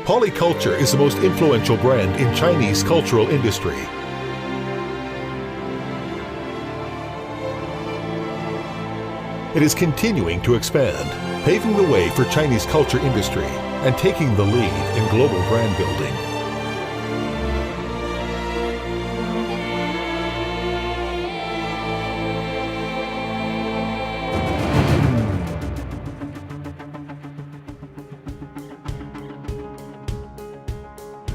Polyculture is the most influential brand in Chinese cultural industry. It is continuing to expand, paving the way for Chinese culture industry and taking the lead in global brand building.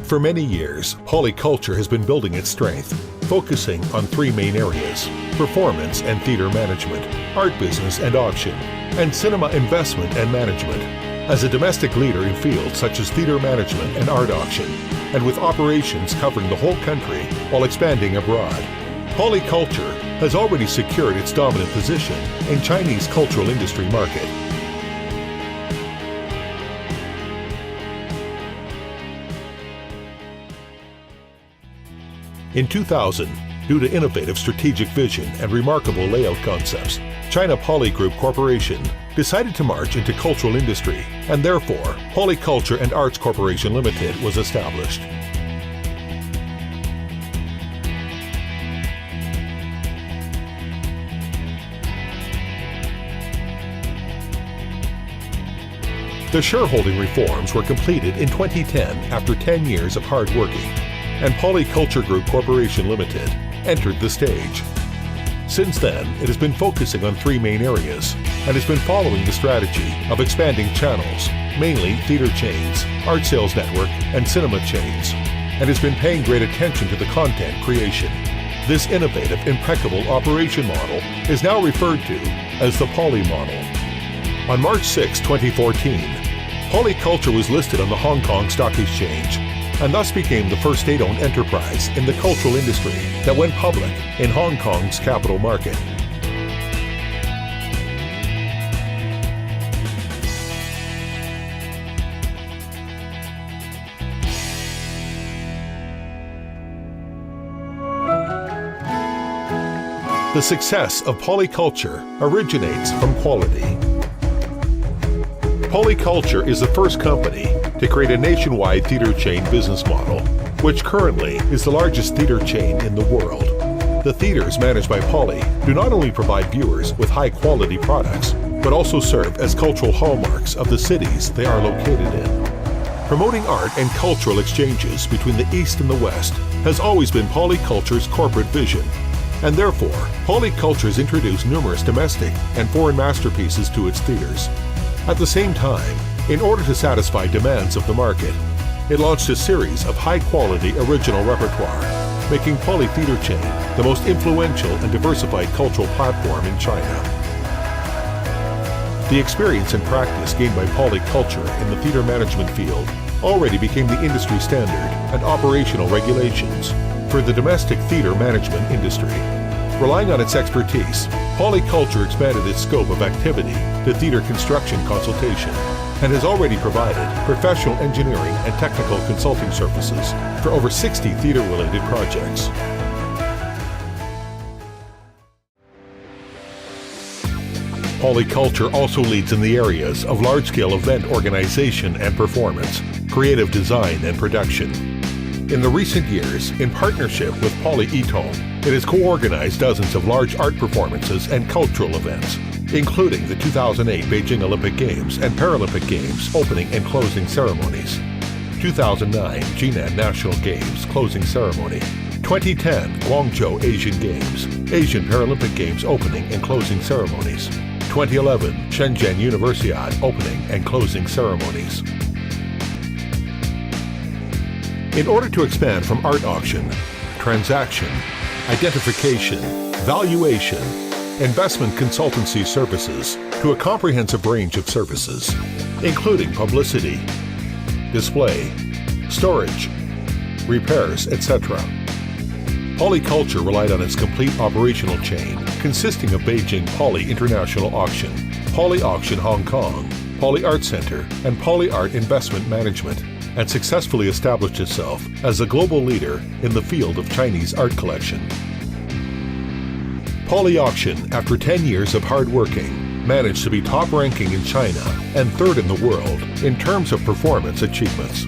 For many years, Polyculture has been building its strength, focusing on three main areas: performance and theater management, art business and auction, and cinema investment and management. As a domestic leader in fields such as theater management and art auction, and with operations covering the whole country while expanding abroad, Polyculture has already secured its dominant position in Chinese cultural industry market. In 2000, due to innovative strategic vision and remarkable layout concepts, China Poly Group Corporation decided to march into cultural industry, and therefore Polyculture and Arts Corporation Limited was established. The shareholding reforms were completed in 2010 after 10 years of hard working, and Polyculture Group Corporation Limited entered the stage. Since then, it has been focusing on three main areas and has been following the strategy of expanding channels, mainly theater chains, art sales network, and cinema chains, and has been paying great attention to the content creation. This innovative, impeccable operation model is now referred to as the Poly model. On March 6, 2014, Polyculture was listed on the Hong Kong Stock Exchange and thus became the first state-owned enterprise in the cultural industry that went public in Hong Kong's capital market. The success of Polyculture originates from quality. Polyculture is the first company to create a nationwide theater chain business model, which currently is the largest theater chain in the world. The theaters managed by Poly do not only provide viewers with high-quality products, but also serve as cultural hallmarks of the cities they are located in. Promoting art and cultural exchanges between the East and the West has always been Polyculture's corporate vision, and therefore, Polyculture has introduced numerous domestic and foreign masterpieces to its theaters. At the same time, in order to satisfy demands of the market, it launched a series of high-quality original repertoire, making Poly Theater Chain the most influential and diversified cultural platform in China. The experience and practice gained by Polyculture in the theater management field already became the industry standard and operational regulations for the domestic theater management industry. Relying on its expertise, Polyculture expanded its scope of activity to theater construction consultation and has already provided professional engineering and technical consulting services for over 60 theater-related projects. Polyculture also leads in the areas of large-scale event organization and performance, creative design and production. In the recent years, in partnership with Poly Yitong, it has co-organized dozens of large art performances and cultural events, including the 2008 Beijing Olympic Games and Paralympic Games opening and closing ceremonies, 2009 Jinan National Games closing ceremony, 2010 Guangzhou Asian Games, Asian Paralympic Games opening and closing ceremonies, 2011 Shenzhen Universiade opening and closing ceremonies. In order to expand from art auction, transaction, identification, valuation, investment consultancy services to a comprehensive range of services, including publicity, display, storage, repairs, etc. Polyculture relied on its complete operational chain, consisting of Beijing Poly International Auction, Poly Auction Hong Kong, Poly Art Center, and Poly Art Investment Management, and successfully established itself as a global leader in the field of Chinese art collection. Poly Auction, after 10 years of hard working, managed to be top ranking in China and third in the world in terms of performance achievements.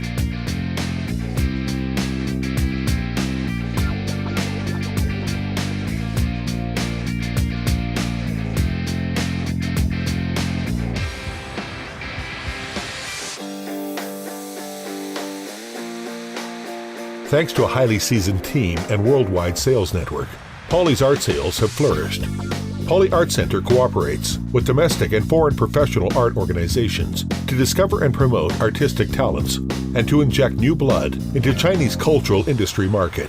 Thanks to a highly seasoned team and worldwide sales network, Poly's art sales have flourished. Poly Art Center cooperates with domestic and foreign professional art organizations to discover and promote artistic talents and to inject new blood into Chinese cultural industry market.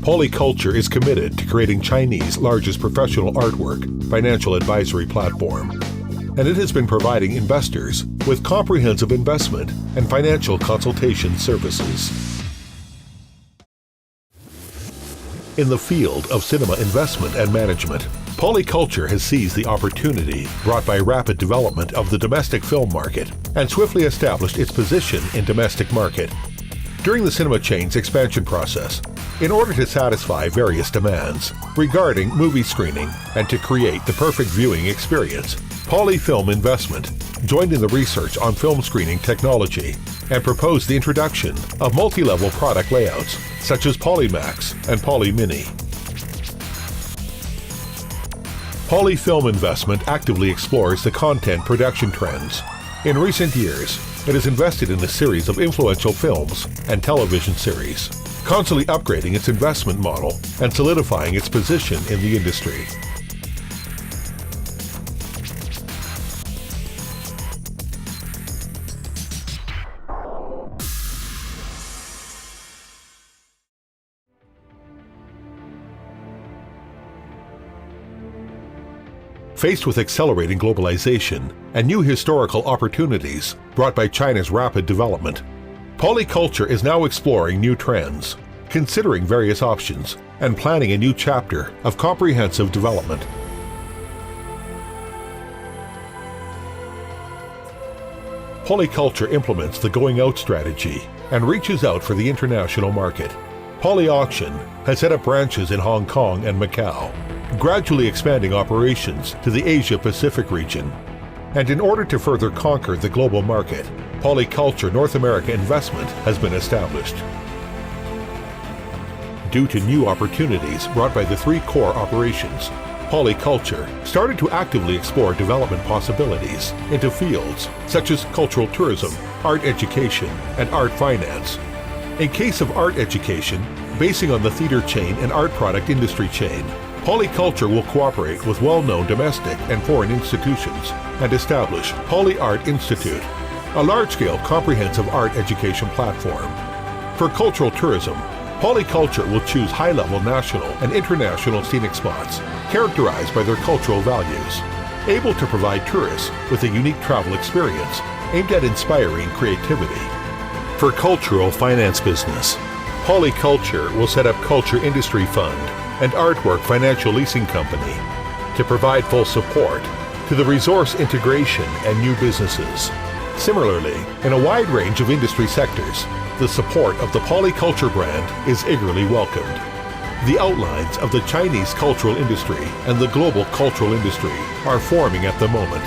Polyculture is committed to creating Chinese largest professional artwork financial advisory platform, and it has been providing investors with comprehensive investment and financial consultation services. In the field of cinema investment and management, Polyculture has seized the opportunity brought by rapid development of the domestic film market and swiftly established its position in domestic market. During the cinema chain's expansion process, in order to satisfy various demands regarding movie screening and to create the perfect viewing experience, Poly Film Investment joined in the research on film screening technology and proposed the introduction of multi-level product layouts such as Polymax and Poly Mini. Poly Film Investment actively explores the content production trends. In recent years, it has invested in a series of influential films and television series, constantly upgrading its investment model and solidifying its position in the industry. Faced with accelerating globalization and new historical opportunities brought by China's rapid development, Polyculture is now exploring new trends, considering various options, and planning a new chapter of comprehensive development. Polyculture implements the going out strategy and reaches out for the international market. Poly Auction has set up branches in Hong Kong and Macau, gradually expanding operations to the Asia-Pacific region. And in order to further conquer the global market, Polyculture North America Investment has been established. Due to new opportunities brought by the three core operations, Polyculture started to actively explore development possibilities into fields such as cultural tourism, art education, and art finance. In case of art education, basing on the theater chain and art product industry chain, Polyculture will cooperate with well-known domestic and foreign institutions and establish Poly Art Institute, a large-scale comprehensive art education platform. For cultural tourism, Polyculture will choose high-level national and international scenic spots characterized by their cultural values, able to provide tourists with a unique travel experience aimed at inspiring creativity. For cultural finance business, Polyculture will set up Culture Industry Fund and Artwork Financial Leasing Company to provide full support to the resource integration and new businesses. Similarly, in a wide range of industry sectors, the support of the Polyculture brand is eagerly welcomed. The outlines of the Chinese cultural industry and the global cultural industry are forming at the moment.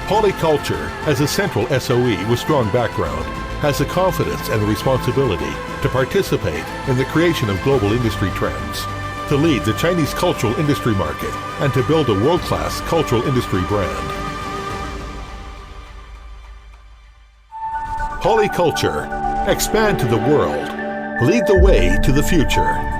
Polyculture, as a central SOE with strong background, has the confidence and the responsibility to participate in the creation of global industry trends, to lead the Chinese cultural industry market, and to build a world-class cultural industry brand. Polyculture, expand to the world, lead the way to the future.